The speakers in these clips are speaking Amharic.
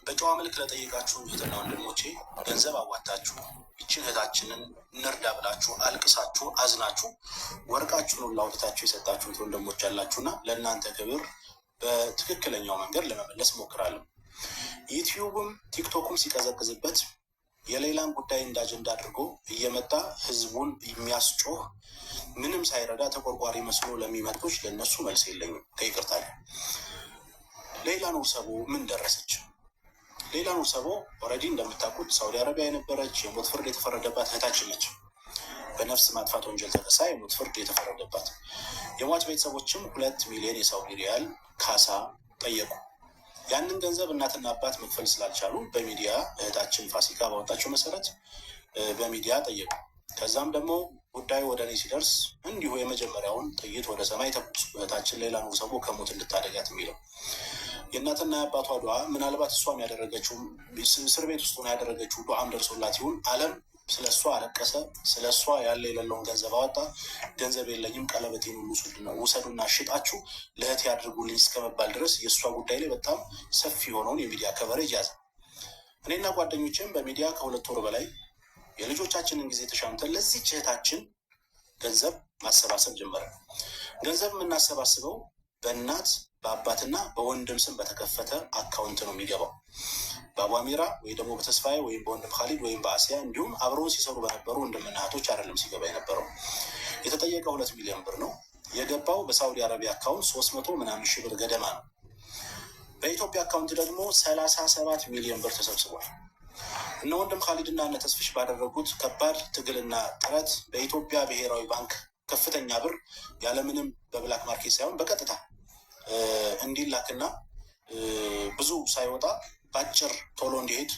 በጨዋ መልክ ለጠየቃችሁ እህትና ወንድሞቼ ገንዘብ አዋጣችሁ ይችን እህታችንን እንርዳ ብላችሁ አልቅሳችሁ አዝናችሁ ወርቃችሁን ሁሉ አውጥታችሁ የሰጣችሁት ወንድሞች ያላችሁና ለእናንተ ክብር በትክክለኛው መንገድ ለመመለስ ሞክራለሁ። ዩቲዩብም ቲክቶክም ሲቀዘቅዝበት የሌላን ጉዳይ እንደ አጀንዳ አድርጎ እየመጣ ህዝቡን የሚያስጮህ ምንም ሳይረዳ ተቆርቋሪ መስሎ ለሚመጡች ለእነሱ መልስ የለኝም ከይቅርታ። ሌላ ኑር ሰቦ ምን ደረሰች? ሌላ ኑር ሰቦ ኦልሬዲ እንደምታውቁት ሳውዲ አረቢያ የነበረች የሞት ፍርድ የተፈረደባት እህታችን ነች። በነፍስ ማጥፋት ወንጀል ተከሳ የሞት ፍርድ የተፈረደባት። የሟች ቤተሰቦችም 2 ሚሊዮን የሳውዲ ሪያል ካሳ ጠየቁ። ያንን ገንዘብ እናትና አባት መክፈል ስላልቻሉ በሚዲያ እህታችን ፋሲካ ባወጣቸው መሰረት በሚዲያ ጠየቁ። ከዛም ደግሞ ጉዳዩ ወደ እኔ ሲደርስ እንዲሁ የመጀመሪያውን ጥይት ወደ ሰማይ ተኩስ እህታችን ሌላ ኑር ሰቦ ከሞት እንድታደጋት የሚለው የእናትና የአባቷ ዱዓ ምናልባት እሷም ያደረገችው እስር ቤት ውስጥ ሆና ያደረገችው ዱዓም ደርሶላት ይሁን ዓለም ስለ እሷ አለቀሰ። ስለ እሷ ያለ የሌለውን ገንዘብ አወጣ። ገንዘብ የለኝም ቀለበቴን ሁሉ ውሰዱና ሽጣችሁ ለእህቴ ያድርጉልኝ እስከመባል ድረስ የእሷ ጉዳይ ላይ በጣም ሰፊ የሆነውን የሚዲያ ከቨሬጅ ያዘ። እኔና ጓደኞችም በሚዲያ ከ2 ወር በላይ የልጆቻችንን ጊዜ ተሻምተን ለዚህች እህታችን ገንዘብ ማሰባሰብ ጀመረ። ገንዘብ የምናሰባስበው በእናት በአባትና በወንድም ስም በተከፈተ አካውንት ነው የሚገባው። በአቡ አሚራ ወይ ደግሞ በተስፋዬ ወይም በወንድም ካሊድ ወይም በአሲያ እንዲሁም አብረውን ሲሰሩ በነበሩ ወንድምና እህቶች አይደለም ሲገባ የነበረው። የተጠየቀ 2 ሚሊዮን ብር ነው የገባው። በሳውዲ አረቢያ አካውንት 300 ምናምን ሺህ ብር ገደማ ነው። በኢትዮጵያ አካውንት ደግሞ 37 ሚሊዮን ብር ተሰብስቧል። እነ ወንድም ካሊድ እና እነ ተስፍሽ ባደረጉት ከባድ ትግልና ጥረት በኢትዮጵያ ብሔራዊ ባንክ ከፍተኛ ብር ያለምንም በብላክ ማርኬት ሳይሆን በቀጥታ እንዲላክና ብዙ ሳይወጣ በአጭር ቶሎ እንዲሄድ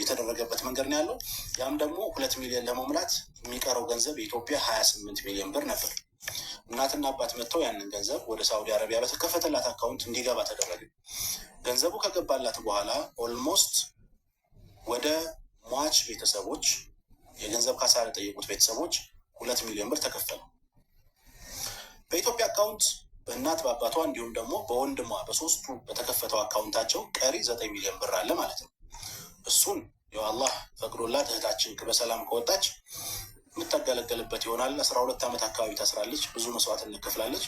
የተደረገበት መንገድ ነው ያለው። ያም ደግሞ 2 ሚሊዮን ለመሙላት የሚቀረው ገንዘብ የኢትዮጵያ 28 ሚሊዮን ብር ነበር። እናትና አባት መጥተው ያንን ገንዘብ ወደ ሳውዲ አረቢያ በተከፈተላት አካውንት እንዲገባ ተደረገ። ገንዘቡ ከገባላት በኋላ ኦልሞስት ወደ ሟች ቤተሰቦች የገንዘብ ካሳ ለጠየቁት ቤተሰቦች 2 ሚሊዮን ብር ተከፈለ። በኢትዮጵያ አካውንት በእናት በአባቷ እንዲሁም ደግሞ በወንድሟ በሶስቱ በተከፈተው አካውንታቸው ቀሪ 9 ሚሊዮን ብር አለ ማለት ነው። እሱን ያው አላህ ፈቅዶላት እህታችን በሰላም ከወጣች የምታገለገልበት ይሆናል። 12 ዓመት አካባቢ ታስራለች። ብዙ መስዋዕት እንከፍላለች።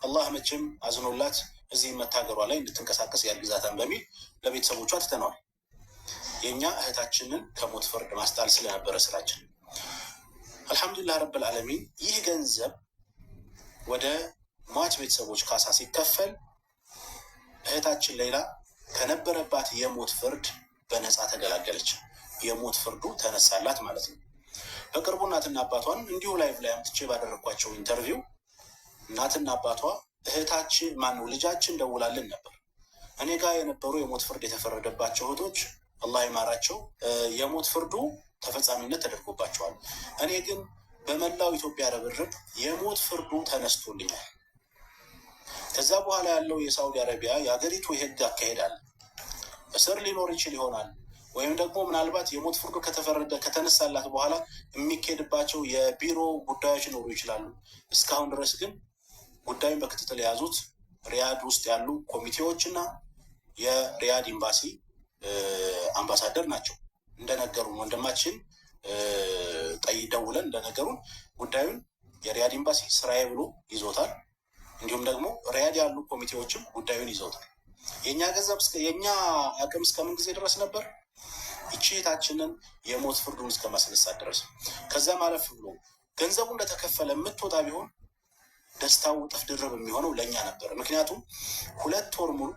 አላህ መቼም አዝኖላት እዚህ መታገሯ ላይ እንድትንቀሳቀስ ያግዛታን በሚል ለቤተሰቦቿ ትተነዋል። የእኛ እህታችንን ከሞት ፍርድ ማስጣል ስለነበረ ስራችን አልሐምዱሊላህ ረብል ዓለሚን። ይህ ገንዘብ ወደ ሟች ቤተሰቦች ካሳ ሲከፈል እህታችን ሌላ ከነበረባት የሞት ፍርድ በነፃ ተገላገለች። የሞት ፍርዱ ተነሳላት ማለት ነው። በቅርቡ እናትና አባቷን እንዲሁ ላይቭ ላይ አምጥቼ ባደረግኳቸው ኢንተርቪው እናትና አባቷ እህታችን ማነው ልጃችን ደውላልን ነበር። እኔ ጋር የነበሩ የሞት ፍርድ የተፈረደባቸው እህቶች አላህ ይማራቸው የሞት ፍርዱ ተፈጻሚነት ተደርጎባቸዋል። እኔ ግን በመላው ኢትዮጵያ ርብርብ የሞት ፍርዱ ተነስቶልኛል። ከዛ በኋላ ያለው የሳውዲ አረቢያ የሀገሪቱ የህግ አካሄዳል እስር ሊኖር ይችል ይሆናል፣ ወይም ደግሞ ምናልባት የሞት ፍርዱ ከተነሳላት በኋላ የሚካሄድባቸው የቢሮ ጉዳዮች ሊኖሩ ይችላሉ። እስካሁን ድረስ ግን ጉዳዩን በክትትል የያዙት ሪያድ ውስጥ ያሉ ኮሚቴዎች እና የሪያድ ኤምባሲ አምባሳደር ናቸው። እንደነገሩን ወንድማችን ደውለን እንደነገሩን ጉዳዩን የሪያድ ኤምባሲ ስራዬ ብሎ ይዞታል። እንዲሁም ደግሞ ሪያድ ያሉ ኮሚቴዎችም ጉዳዩን ይዘውታል። የእኛ ገንዘብ የእኛ አቅም እስከምን ጊዜ ድረስ ነበር? ይቺ እህታችንን የሞት ፍርዱን እስከ ማስነሳት ድረስ። ከዛ ማለፍ ብሎ ገንዘቡ እንደተከፈለ የምትወጣ ቢሆን ደስታው እጥፍ ድርብ የሚሆነው ለእኛ ነበር። ምክንያቱም 2 ወር ሙሉ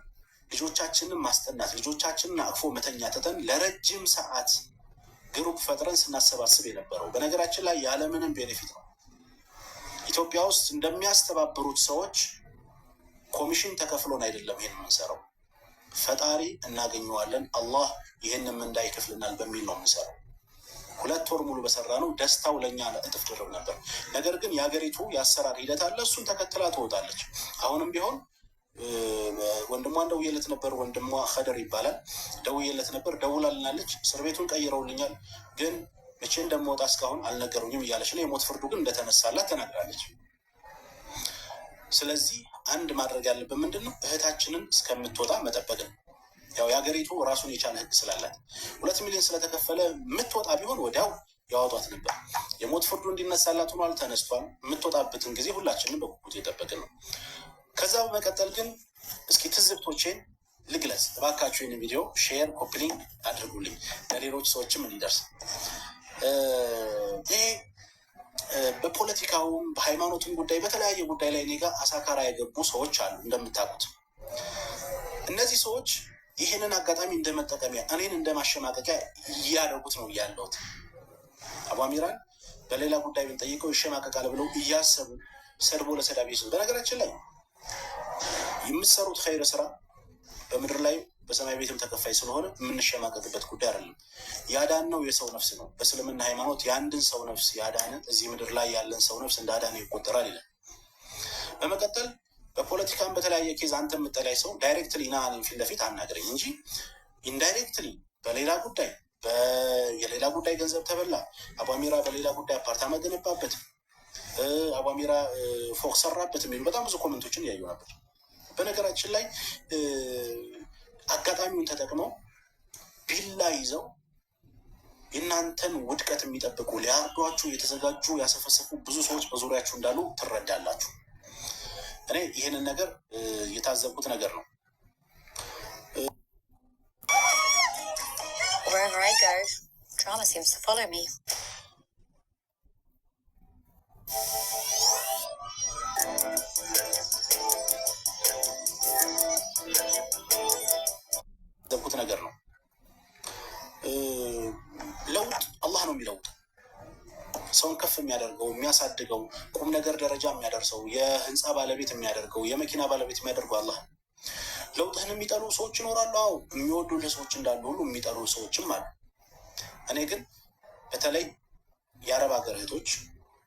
ልጆቻችንን ማስጠናት፣ ልጆቻችንን አቅፎ መተኛ ትተን ለረጅም ሰዓት ግሩፕ ፈጥረን ስናሰባስብ የነበረው በነገራችን ላይ ያለምንም ቤኔፊት ነው። ኢትዮጵያ ውስጥ እንደሚያስተባብሩት ሰዎች ኮሚሽን ተከፍሎን አይደለም ይሄን የምንሰራው። ፈጣሪ እናገኘዋለን አላህ ይህንም እንዳይከፍልናል በሚል ነው የምንሰራው። 2 ወር ሙሉ በሰራ ነው ደስታው ለእኛ እጥፍ ድርብ ነበር። ነገር ግን የሀገሪቱ የአሰራር ሂደት አለ። እሱን ተከትላ ትወጣለች። አሁንም ቢሆን ወንድሟን ደውዬለት ነበር። ወንድሟ ኸደር ይባላል። ደውዬለት ነበር፣ ደውላልናለች። እስር ቤቱን ቀይረውልኛል፣ ግን መቼ እንደምወጣ እስካሁን አልነገሩኝም እያለች ነው። የሞት ፍርዱ ግን እንደተነሳላት ተናግራለች። ስለዚህ አንድ ማድረግ ያለብን ምንድን ነው? እህታችንን እስከምትወጣ መጠበቅ ነው። ያው የሀገሪቱ ራሱን የቻለ ህግ ስላላት 2 ሚሊዮን ስለተከፈለ የምትወጣ ቢሆን ወዲያው ያወጧት ነበር። የሞት ፍርዱ እንዲነሳላት ሆኗል፣ ተነስቷል። የምትወጣበትን ጊዜ ሁላችንም በጉጉት የጠበቅን ነው። ከዛ በመቀጠል ግን እስኪ ትዝብቶቼን ልግለጽ እባካችሁ። ይህን ቪዲዮ ሼር ኮፕሊንግ አድርጉልኝ ለሌሎች ሰዎችም እንዲደርስ። ይሄ በፖለቲካውም በሃይማኖቱም ጉዳይ በተለያየ ጉዳይ ላይ እኔ ጋር አሳካራ የገቡ ሰዎች አሉ እንደምታውቁት። እነዚህ ሰዎች ይህንን አጋጣሚ እንደ መጠቀሚያ እኔን እንደ ማሸማቀቂያ እያደረጉት ነው ያለሁት። አቡ አሚራን በሌላ ጉዳይ ብንጠይቀው ይሸማቀቃል ብለው እያሰቡ ሰድቦ ለሰዳቢ ሰው። በነገራችን ላይ የምትሰሩት ኸይር ስራ በምድር ላይ በሰማይ ቤትም ተከፋይ ስለሆነ የምንሸማቀቅበት ጉዳይ አይደለም። ያዳነው የሰው ነፍስ ነው። በእስልምና ሃይማኖት የአንድን ሰው ነፍስ ያዳነ እዚህ ምድር ላይ ያለን ሰው ነፍስ እንዳዳነ ይቆጠራል ይላል። በመቀጠል በፖለቲካም በተለያየ ኬዝ አንተ የምጠላይ ሰው ዳይሬክትሊ ና ፊት ለፊት አናገረኝ እንጂ ኢንዳይሬክትሊ በሌላ ጉዳይ የሌላ ጉዳይ ገንዘብ ተበላ፣ አቡ አሚራ በሌላ ጉዳይ አፓርታማ ገነባበት፣ አቡ አሚራ ፎቅ ሰራበት የሚሉ በጣም ብዙ ኮመንቶችን እያዩ ነበር። በነገራችን ላይ አጋጣሚውን ተጠቅመው ቢላ ይዘው የእናንተን ውድቀት የሚጠብቁ ሊያርዷችሁ የተዘጋጁ ያሰፈሰፉ ብዙ ሰዎች በዙሪያችሁ እንዳሉ ትረዳላችሁ። እኔ ይህንን ነገር የታዘብኩት ነገር ነው። Wherever I go, drama seems to follow me. ዘብኩት ነገር ነው። ለውጥ አላህ ነው የሚለውጥ። ሰውን ከፍ የሚያደርገው የሚያሳድገው፣ ቁም ነገር ደረጃ የሚያደርሰው፣ የህንፃ ባለቤት የሚያደርገው፣ የመኪና ባለቤት የሚያደርገው አላህ። ለውጥህን የሚጠሉ ሰዎች ይኖራሉ። አዎ የሚወዱ ሰዎች እንዳሉ ሁሉ የሚጠሉ ሰዎችም አሉ። እኔ ግን በተለይ የአረብ ሀገር እህቶች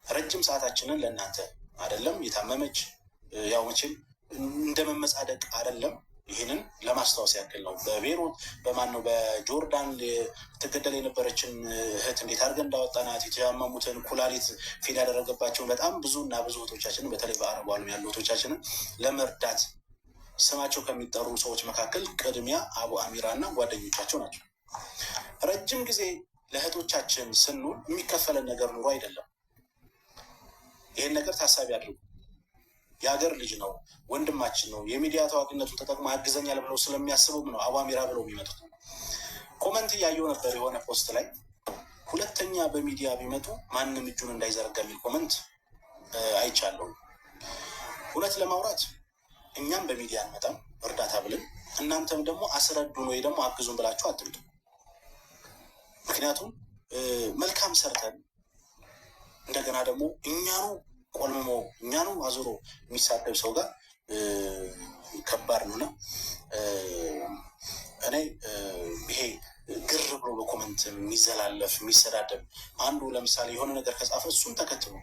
ረጅም ሰዓታችንን ለእናንተ አይደለም የታመመች ያው መቼም እንደ መመጻደቅ አይደለም። ይህንን ለማስታወስ ያክል ነው። በቤሩት በማን ነው በጆርዳን ትገደል የነበረችን እህት እንዴት አድርገን እንዳወጣናት፣ የተያመሙትን ኩላሊት ፌል ያደረገባቸውን በጣም ብዙ እና ብዙ እህቶቻችንን በተለይ በአረቡ ዓለም ያሉ እህቶቻችንን ለመርዳት ስማቸው ከሚጠሩ ሰዎች መካከል ቅድሚያ አቡ አሚራ እና ጓደኞቻቸው ናቸው። ረጅም ጊዜ ለእህቶቻችን ስንውል የሚከፈለን ነገር ኑሮ አይደለም። ይህን ነገር ታሳቢ አድርጉ። የሀገር ልጅ ነው፣ ወንድማችን ነው፣ የሚዲያ ታዋቂነቱን ተጠቅሞ ያግዘኛል ብለው ስለሚያስቡም ነው አቡ አሚራ ብለው የሚመጡት። ኮመንት እያየው ነበር የሆነ ፖስት ላይ 2ኛ በሚዲያ ቢመጡ ማንም እጁን እንዳይዘረጋ የሚል ኮመንት አይቻለሁ። እውነት ለማውራት እኛም በሚዲያ አንመጣም እርዳታ ብለን፣ እናንተም ደግሞ አስረዱን ወይ ደግሞ አግዙን ብላችሁ አትምጡ። ምክንያቱም መልካም ሰርተን እንደገና ደግሞ እኛኑ ቆልምሞ እኛኑ አዙሮ የሚሳደብ ሰው ጋር ከባድ ነውና እኔ ይሄ ግር ብሎ በኮመንት የሚዘላለፍ የሚሰዳደብ አንዱ ለምሳሌ የሆነ ነገር ከጻፈ እሱን ተከትሎ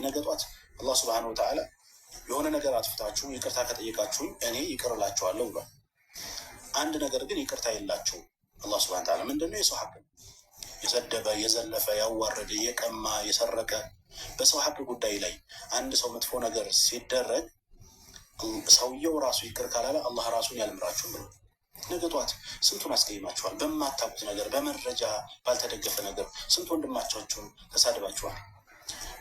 ነገ ጧት አላህ ሱብሃነሁ ወተዓላ የሆነ ነገር አጥፍታችሁ ይቅርታ ከጠየቃችሁኝ እኔ ይቅር እላችኋለሁ ብሏል። አንድ ነገር ግን ይቅርታ የላቸውም አላህ ሱብሃነሁ ወተዓላ። ምንድነው? የሰው ሀቅ የሰደበ የዘለፈ ያዋረደ የቀማ የሰረቀ በሰው ሀቅ ጉዳይ ላይ አንድ ሰው መጥፎ ነገር ሲደረግ ሰውየው ራሱ ይቅር ካላለ አላህ ራሱን ያልምራችሁም ብሎ ነገ ጧት ስንቱን አስቀይማችኋል። በማታውቁት ነገር በመረጃ ባልተደገፈ ነገር ስንት ወንድማቻችሁን ተሳድባችኋል።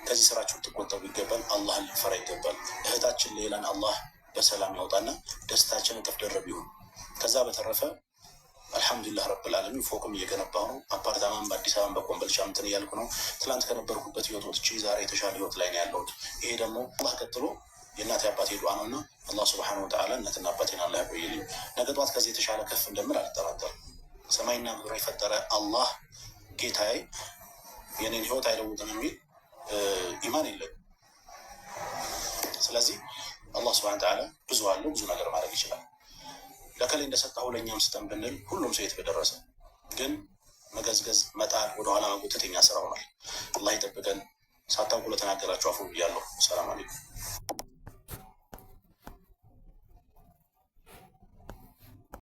ከዚህ ስራችሁ ትቆጠቡ ይገባል። አላህን ልንፈራ ይገባል። እህታችን ሌላን አላህ በሰላም ያውጣና ደስታችን እጥፍ ድርብ ይሁን። ከዛ በተረፈ አልሐምዱሊላህ ረብል ዓለሚን ፎቅም እየገነባሁ ነው። አፓርታማን በአዲስ አበባ በኮምቦልቻ እንትን እያልኩ ነው። ትላንት ከነበርኩበት ህይወት ወጥቼ ዛሬ የተሻለ ህይወት ላይ ነው ያለሁት። ይሄ ደግሞ አላህ ቀጥሎ የእናቴ አባቴ ዱዓ ነው እና አላህ ሱብሓነሁ ወተዓላ እናትና አባቴን አላህ ያቆይልኝ። ነገ ጠዋት ከዚህ የተሻለ ከፍ እንደምል አልጠራጠርም። ሰማይና ምድር የፈጠረ አላህ ጌታዬ የኔን ህይወት አይለውጥም የሚል ኢማን የለም። ስለዚህ አላህ ሱብሓነሁ ወተዓላ ብዙ አለው፣ ብዙ ነገር ማድረግ ይችላል። ለከላይ እንደሰጠሁ ለእኛም ስጠን ብንል ሁሉም ሰው የት በደረሰ። ግን መገዝገዝ፣ መጣል፣ ወደኋላ መጎተት የኛ ስራ ሆኗል። አላህ ይጠብቀን። ሳታውቁ ለተናገራችሁ አፉ ብያለሁ። ሰላም አለይኩም።